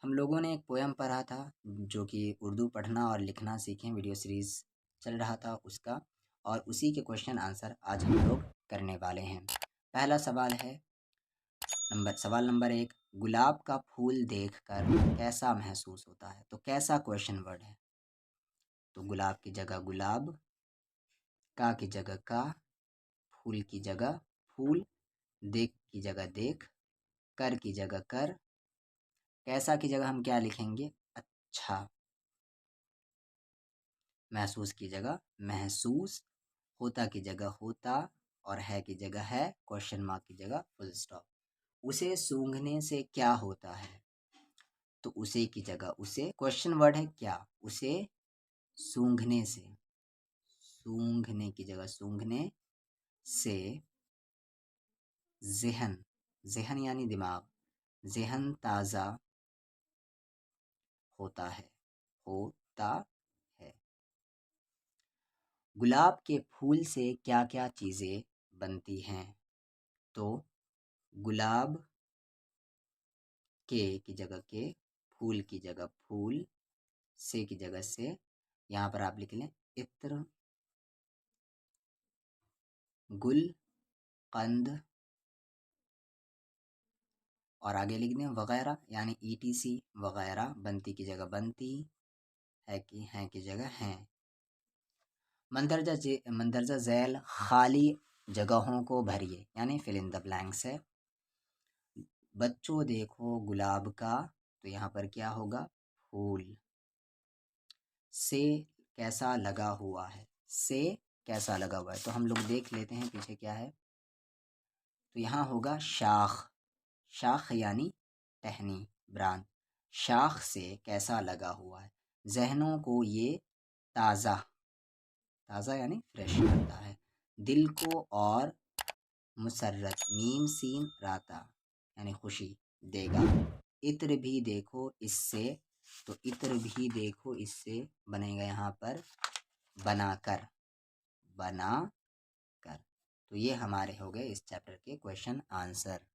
हम लोगों ने एक पोयम पढ़ा था जो कि उर्दू पढ़ना और लिखना सीखें वीडियो सीरीज़ चल रहा था उसका, और उसी के क्वेश्चन आंसर आज हम लोग करने वाले हैं। पहला सवाल है सवाल नंबर 1, गुलाब का फूल देखकर कैसा महसूस होता है? तो कैसा क्वेश्चन वर्ड है, तो गुलाब की जगह गुलाब, का की जगह का, फूल की जगह फूल, देख की जगह देख, कर की जगह कर, कैसा की जगह हम क्या लिखेंगे? अच्छा, महसूस की जगह महसूस, होता की जगह होता, और है की जगह है, क्वेश्चन मार्क की जगह फुल स्टॉप। उसे सूंघने से क्या होता है? तो उसे की जगह उसे, क्वेश्चन वर्ड है क्या, उसे सूंघने से, सूंघने की जगह सूंघने से ज़ेहन, ज़ेहन यानी दिमाग, ज़ेहन ताज़ा होता है, होता है। गुलाब के फूल से क्या क्या चीज़ें बनती हैं? तो गुलाब के की जगह के, फूल की जगह फूल, से की जगह से, यहाँ पर आप लिख लें इत्र, गुल, कंद, और आगे लिख दें वगैरह, यानी ETC वगैरह। बनती की जगह बनती, है की जगह हैं। मंदरजा झैल खाली जगहों को भरिए, यानी फिल इन द ब्लैंक्स है। बच्चों देखो गुलाब का, तो यहाँ पर क्या होगा? फूल। से कैसा लगा हुआ है, से कैसा लगा हुआ है, तो हम लोग देख लेते हैं पीछे क्या है। तो यहाँ होगा शाख, शाख यानी टहनी, ब्रांच। शाख से कैसा लगा हुआ है, जहनों को ये ताज़ा, ताज़ा यानी फ्रेश करता है। दिल को और मुसर्रत, मीम सीन राता, यानी खुशी देगा। इत्र भी देखो इससे, तो इत्र भी देखो इससे बनेगा यहाँ पर बनाकर, बना कर। तो ये हमारे हो गए इस चैप्टर के क्वेश्चन आंसर।